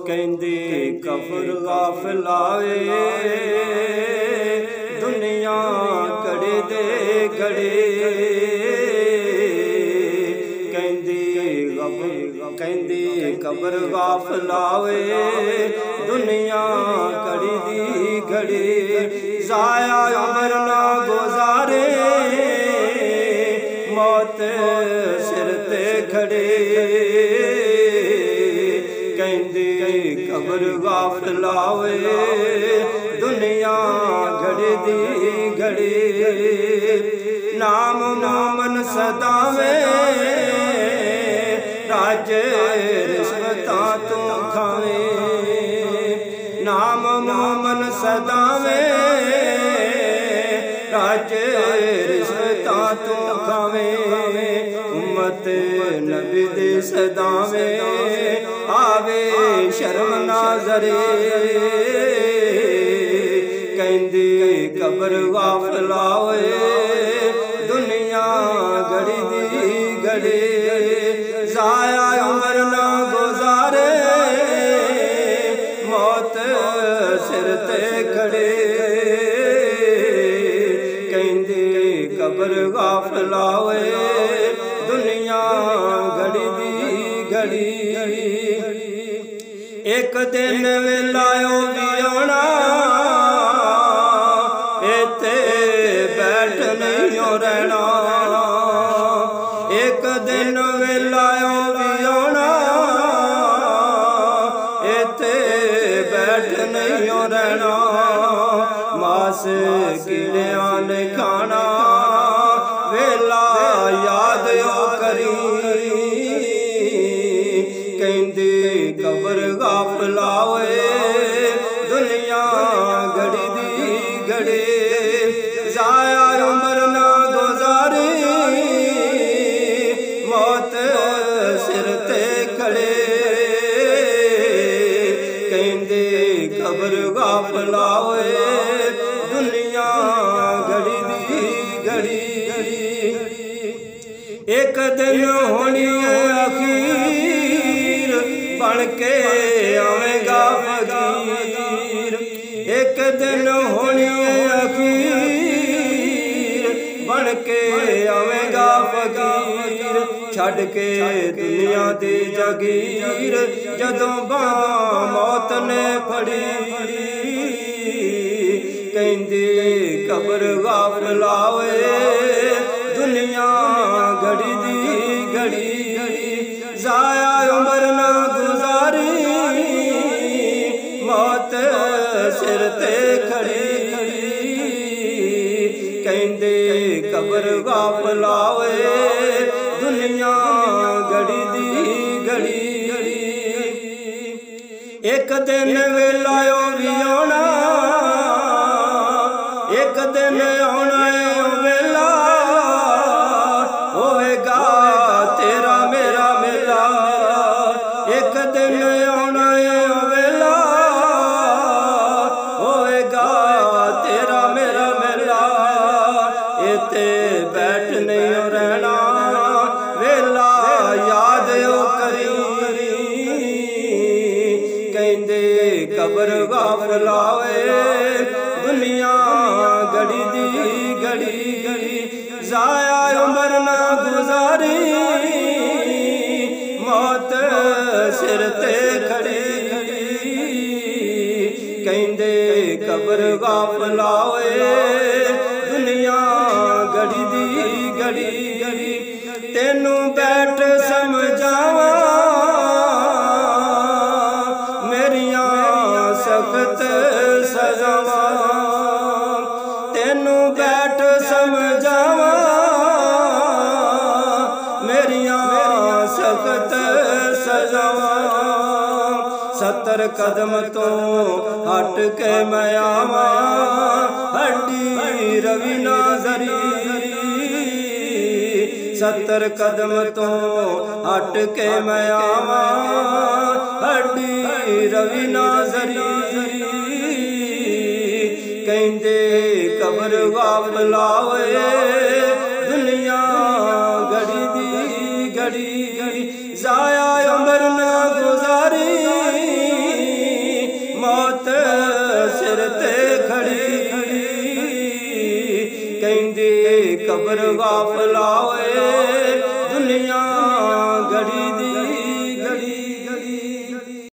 कहंदे कफर गाफिल आवे दुनिया घड़े दे घड़े कहंदे कबर गाफिल आवे दुनिया घड़ी दी घड़ी जाया उम्र ना गुजारे मौत सिर ते खड़े कहंदे कबर गाफिल आवे दुनिया घड़ी दी घड़ी नाम मोमन सदावे राज रिश्वता तू खावे नाम मोमन सदावे राज रिश्वता तू खावे उम्मत नबी दे सदावे आवे शर्म नाजरे कहंदे कबर गाफिल आवे दुनिया घड़ी दी घड़ी जाया उम्र ना गुजारे मौत सिर ते खड़े कहंदे कबर गाफिल आवे दुनिया घड़ी दी घड़ी एक दिन वेलायो भी आना इत्थे बैठ नहीं रहना एक दिन वेलायो भी आना इत्थे बैठ नहीं रहना मास कीड़ियां ने खाना वेला याद करी कहंदे कबर गाफिल आवे दुनिया घड़ी दी घड़ी जाया उम्र ना गुजारी मौत सिर ते खड़े कहंदे कबर गाफिल आवे दुनिया घड़ी दी घड़ी एक दिन होनी अखीर बन के आवेगा फकीर एक दिन होनी अखीर बन के आवेगा फकीर छड़ के दुनिया दी जगीर जदों बां मौत ने फड़ी कहंदे कबर गाफिल आवे दुनिया घड़ी दी घड़ी जाया उम्र ना गुजारी मौत सिर ते खड़ी कहंदे कबर गाफिल आवे दुनिया घड़ी दी घड़ी एक दिन वेलायो भी आना एक दिन आना वेला होवेगा तेरा मेरा मेला एक दिन आना वेला होवेगा तेरा मेरा मेला इत्थे बैठ नहीं रहना वेला याद करी कहंदे कबर गाफिल आवे दुनिया घड़ी दी घड़ी जाया उम्र ना गुजारी मौत सिर ते खड़ी कहंदे कबर गाफिल आवे दुनिया घड़ी दी घड़ी तेनू बैठ समझावा मेरिया सख्त सजावा तेनू बैठ समझावा मेरिया सख्त सजावा 70 कदम तो हट के मैं आवा हड्डी रवि नाजरी 70 कदम तो हट के मैं आवा हड्डी रवि नाजरी कहंदे कबर गाफिल आवे दुनिया घड़ी दी घड़ी जाया उम्र ना गुजारी सिर ते खड़ी कहंदी कब्र गाफिला होए